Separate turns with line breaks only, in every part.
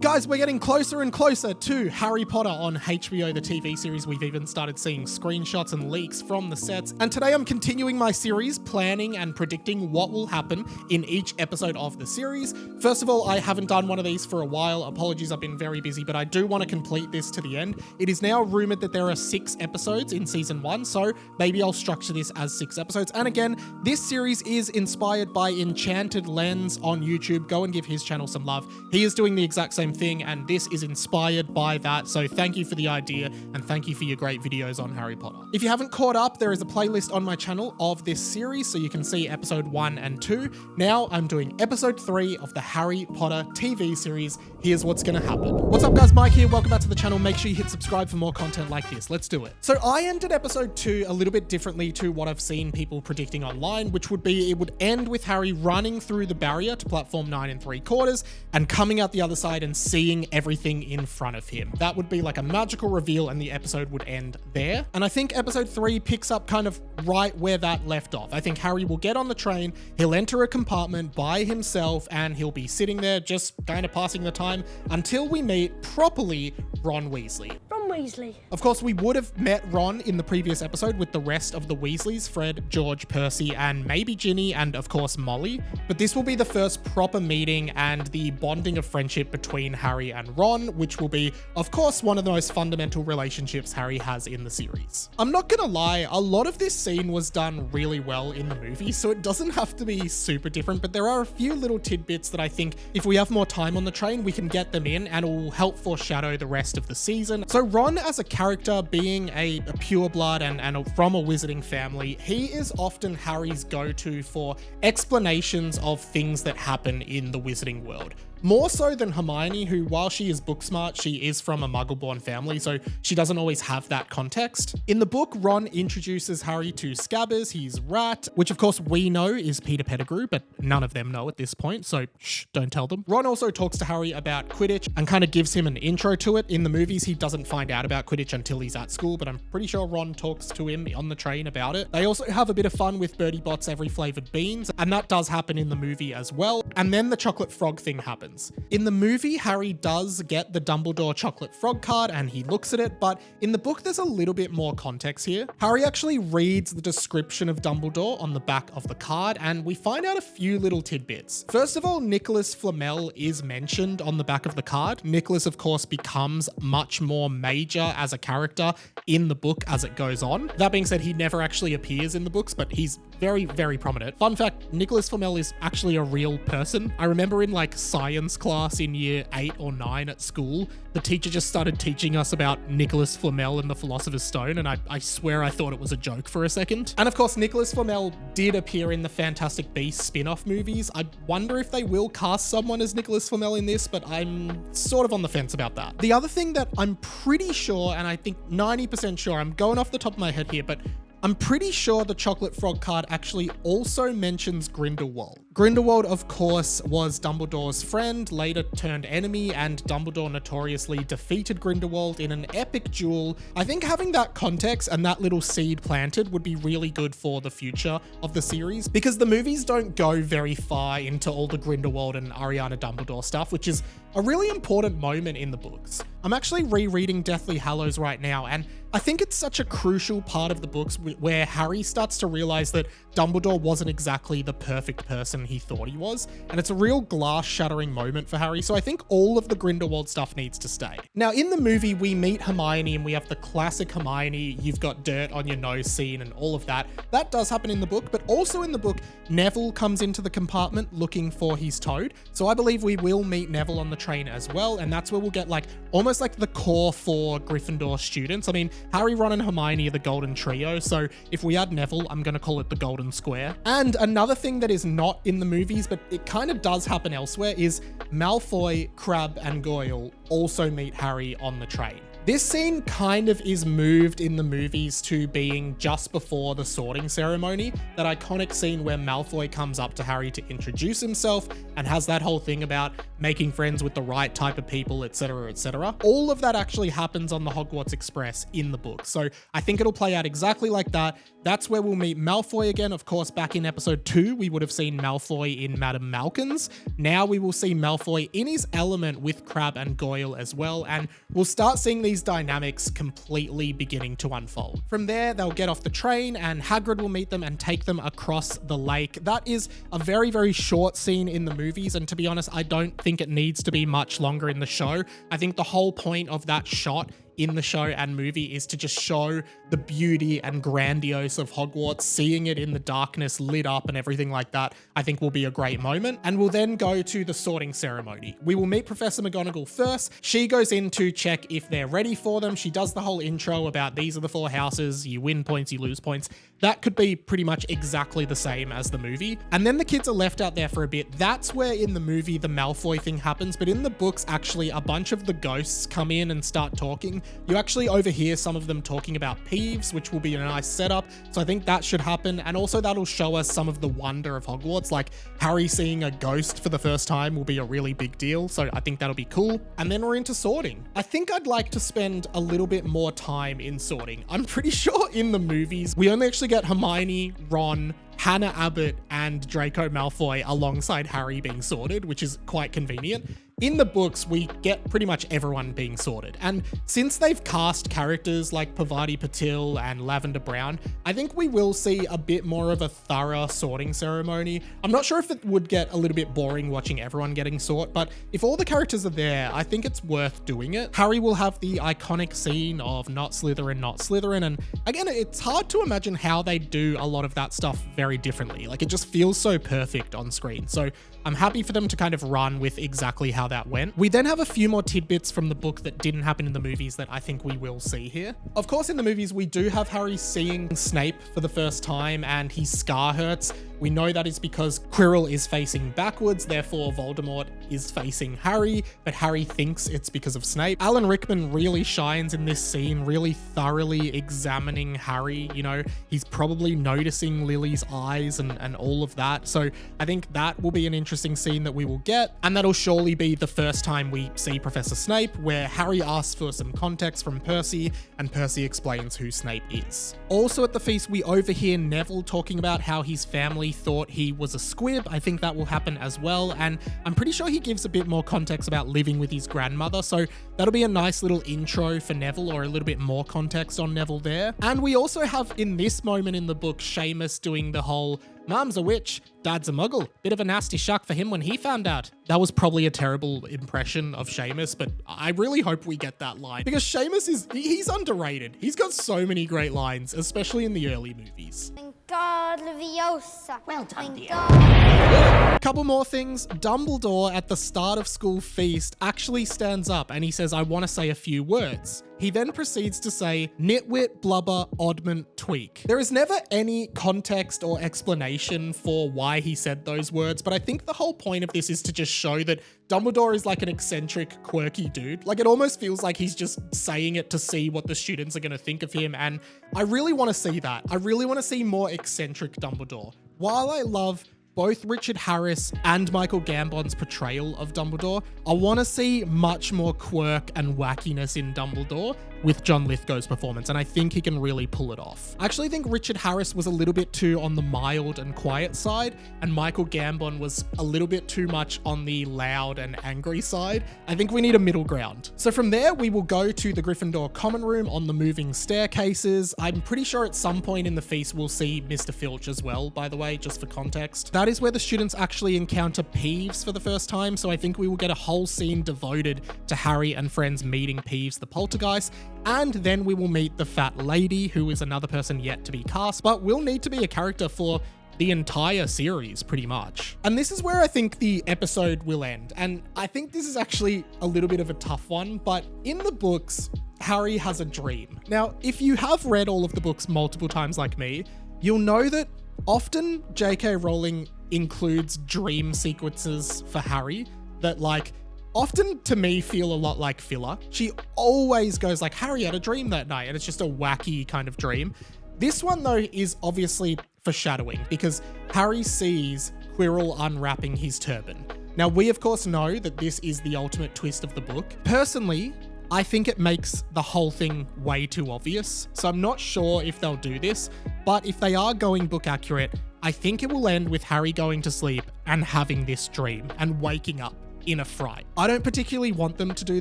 Guys, we're getting closer and closer to Harry Potter on HBO, the TV series. We've even started seeing screenshots and leaks from the sets. And today I'm continuing my series, planning and predicting what will happen in each episode of the series. First of all, I haven't done one of these for a while. Apologies, I've been very busy, but I do want to complete this to the end. It is now rumored that there are 6 episodes in season 1, so maybe I'll structure this as 6 episodes. And again, this series is inspired by Enchanted Lens on YouTube. Go and give his channel some love. He is doing the exact same thing, and this is inspired by that, so thank you for the idea and thank you for your great videos on Harry Potter. If you haven't caught up, there is a playlist on my channel of this series, so you can see episode 1 and 2. Now I'm doing episode 3 of the Harry Potter TV series. Here's what's gonna happen. What's up guys, Mike here, welcome back to the channel. Make sure you hit subscribe for more content like this. Let's do it. So I ended episode 2 a little bit differently to what I've seen people predicting online, which would be it would end with Harry running through the barrier to platform 9 3/4 and coming out the other side and seeing everything in front of him. That would be like a magical reveal and the episode would end there. And I think episode 3 picks up kind of right where that left off. I think Harry will get on the train, he'll enter a compartment by himself, and he'll be sitting there just kind of passing the time until we meet properly Ron Weasley.
Weasley.
Of course, we would have met Ron in the previous episode with the rest of the Weasleys, Fred, George, Percy, and maybe Ginny, and of course Molly. But this will be the first proper meeting and the bonding of friendship between Harry and Ron, which will be, of course, one of the most fundamental relationships Harry has in the series. I'm not gonna lie, a lot of this scene was done really well in the movie, so it doesn't have to be super different, but there are a few little tidbits that I think if we have more time on the train, we can get them in and it will help foreshadow the rest of the season. So Ron as a character, being a pureblood and from a wizarding family, he is often Harry's go-to for explanations of things that happen in the wizarding world. More so than Hermione, who, while she is book smart, she is from a muggle-born family, so she doesn't always have that context. In the book, Ron introduces Harry to Scabbers, his rat, which of course we know is Peter Pettigrew, but none of them know at this point, so shh, don't tell them. Ron also talks to Harry about Quidditch and kind of gives him an intro to it. In the movies, he doesn't find out about Quidditch until he's at school, but I'm pretty sure Ron talks to him on the train about it. They also have a bit of fun with Bertie Bott's every flavored beans, and that does happen in the movie as well. And then the chocolate frog thing happens. In the movie, Harry does get the Dumbledore chocolate frog card and he looks at it, but in the book, there's a little bit more context here. Harry actually reads the description of Dumbledore on the back of the card and we find out a few little tidbits. First of all, Nicholas Flamel is mentioned on the back of the card. Nicholas, of course, becomes much more major as a character in the book as it goes on. That being said, he never actually appears in the books, but he's very, very prominent. Fun fact, Nicholas Flamel is actually a real person. I remember in like science class in year 8 or 9 at school, the teacher just started teaching us about Nicholas Flamel and the Philosopher's Stone, and I swear I thought it was a joke for a second. And of course, Nicholas Flamel did appear in the Fantastic Beasts spin-off movies. I wonder if they will cast someone as Nicholas Flamel in this, but I'm sort of on the fence about that. The other thing that I'm pretty sure, and I think 90% sure, I'm going off the top of my head here, but I'm pretty sure the chocolate frog card actually also mentions Grindelwald. Grindelwald, of course, was Dumbledore's friend, later turned enemy, and Dumbledore notoriously defeated Grindelwald in an epic duel. I think having that context and that little seed planted would be really good for the future of the series, because the movies don't go very far into all the Grindelwald and Ariana Dumbledore stuff, which is a really important moment in the books. I'm actually rereading Deathly Hallows right now, and I think it's such a crucial part of the books where Harry starts to realize that Dumbledore wasn't exactly the perfect person he thought he was, and it's a real glass-shattering moment for Harry, so I think all of the Grindelwald stuff needs to stay. Now, in the movie, we meet Hermione, and we have the classic Hermione, you've got dirt on your nose scene and all of that. That does happen in the book, but also in the book, Neville comes into the compartment looking for his toad, so I believe we will meet Neville on the train as well, and that's where we'll get like almost like the core 4 Gryffindor students. I mean, Harry, Ron, and Hermione are the golden trio, so if we add Neville, I'm going to call it the golden square. And another thing that is not in the movies, but it kind of does happen elsewhere, is Malfoy, Crabbe, and Goyle also meet Harry on the train. This scene kind of is moved in the movies to being just before the sorting ceremony, that iconic scene where Malfoy comes up to Harry to introduce himself and has that whole thing about making friends with the right type of people, etc, etc. All of that actually happens on the Hogwarts Express in the book, so I think it'll play out exactly like that. That's where we'll meet Malfoy again. Of course, back in episode 2, we would have seen Malfoy in Madame Malkin's. Now we will see Malfoy in his element with Crabbe and Goyle as well, and we'll start seeing these dynamics completely beginning to unfold. From there, they'll get off the train and Hagrid will meet them and take them across the lake. That is a very, very short scene in the movies, and to be honest, I don't think it needs to be much longer in the show. I think the whole point of that shot in the show and movie is to just show the beauty and grandiose of Hogwarts. Seeing it in the darkness lit up and everything like that, I think will be a great moment. And we'll then go to the sorting ceremony. We will meet Professor McGonagall first. She goes in to check if they're ready for them. She does the whole intro about these are the 4 houses, you win points, you lose points. That could be pretty much exactly the same as the movie. And then the kids are left out there for a bit. That's where in the movie the Malfoy thing happens, but in the books actually a bunch of the ghosts come in and start talking. You actually overhear some of them talking about Peeves, which will be a nice setup. So I think that should happen. And also that'll show us some of the wonder of Hogwarts, like Harry seeing a ghost for the first time will be a really big deal. So I think that'll be cool. And then we're into sorting. I think I'd like to spend a little bit more time in sorting. I'm pretty sure in the movies, we only actually get Hermione, Ron, Hannah Abbott and Draco Malfoy alongside Harry being sorted, which is quite convenient. In the books, we get pretty much everyone being sorted. And since they've cast characters like Pavati Patil and Lavender Brown, I think we will see a bit more of a thorough sorting ceremony. I'm not sure if it would get a little bit boring watching everyone getting sort, but if all the characters are there, I think it's worth doing it. Harry will have the iconic scene of not Slytherin, not Slytherin. And again, it's hard to imagine how they do a lot of that stuff very differently. Like, it just feels so perfect on screen. So I'm happy for them to kind of run with exactly how that went. We then have a few more tidbits from the book that didn't happen in the movies that I think we will see here. Of course, in the movies, we do have Harry seeing Snape for the first time and his scar hurts. We know that is because Quirrell is facing backwards, therefore Voldemort is facing Harry, but Harry thinks it's because of Snape. Alan Rickman really shines in this scene, really thoroughly examining Harry. You know, he's probably noticing Lily's eyes and all of that. So I think that will be an interesting scene that we will get, and that'll surely be the first time we see Professor Snape, where Harry asks for some context from Percy, and Percy explains who Snape is. Also at the feast, we overhear Neville talking about how his family thought he was a squib. I think that will happen as well, and I'm pretty sure he gives a bit more context about living with his grandmother, so that'll be a nice little intro for Neville, or a little bit more context on Neville there. And we also have in this moment in the book Seamus doing the whole "Mum's a witch, Dad's a muggle." Bit of a nasty shock for him when he found out. That was probably a terrible impression of Seamus, but I really hope we get that line, because Seamus he's underrated. He's got so many great lines, especially in the early movies.
God Leviosa.
Well done, dear.
A couple more things. Dumbledore at the start of school feast actually stands up and he says, "I want to say a few words." He then proceeds to say, "Nitwit, blubber, oddment, tweak." There is never any context or explanation for why he said those words, but I think the whole point of this is to just show that Dumbledore is like an eccentric, quirky dude. Like, it almost feels like he's just saying it to see what the students are going to think of him, and I really want to see that. I really want to see more eccentric Dumbledore. While I love both Richard Harris and Michael Gambon's portrayal of Dumbledore, I want to see much more quirk and wackiness in Dumbledore with John Lithgow's performance, and I think he can really pull it off. I actually think Richard Harris was a little bit too on the mild and quiet side, and Michael Gambon was a little bit too much on the loud and angry side. I think we need a middle ground. So from there, we will go to the Gryffindor common room on the moving staircases. I'm pretty sure at some point in the feast we'll see Mr. Filch as well, by the way, just for context. That is where the students actually encounter Peeves for the first time, so I think we will get a whole scene devoted to Harry and friends meeting Peeves the Poltergeist. And then we will meet the Fat Lady, who is another person yet to be cast, but will need to be a character for the entire series, pretty much. And this is where I think the episode will end. And I think this is actually a little bit of a tough one, but in the books, Harry has a dream. Now, if you have read all of the books multiple times like me, you'll know that often J.K. Rowling includes dream sequences for Harry that, like, often to me feel a lot like filler. She always goes like, Harry had a dream that night, and it's just a wacky kind of dream. This one though is obviously foreshadowing because Harry sees Quirrell unwrapping his turban. Now we of course know that this is the ultimate twist of the book. Personally, I think it makes the whole thing way too obvious, so I'm not sure if they'll do this, but if they are going book accurate, I think it will end with Harry going to sleep and having this dream and waking up in a fright. I don't particularly want them to do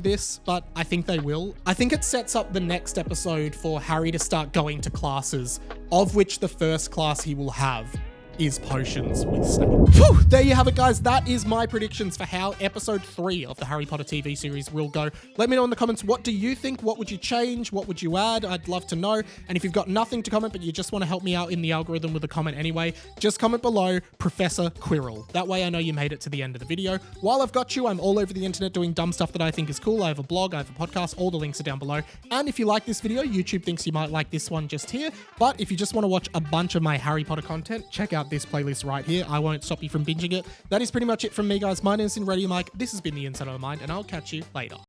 this, but I think they will. I think it sets up the next episode for Harry to start going to classes, of which the first class he will have is potions with Snape. Whew, there you have it, guys. That is my predictions for how episode 3 of the Harry Potter TV series will go. Let me know in the comments, what do you think? What would you change? What would you add? I'd love to know. And if you've got nothing to comment, but you just want to help me out in the algorithm with a comment anyway, just comment below Professor Quirrell. That way I know you made it to the end of the video. While I've got you, I'm all over the internet doing dumb stuff that I think is cool. I have a blog, I have a podcast, all the links are down below. And if you like this video, YouTube thinks you might like this one just here. But if you just want to watch a bunch of my Harry Potter content, check out this playlist right here. I won't stop you from binging it. That is pretty much it from me, guys. My name is Radio Mike. This has been the Inside of My Mind, and I'll catch you later.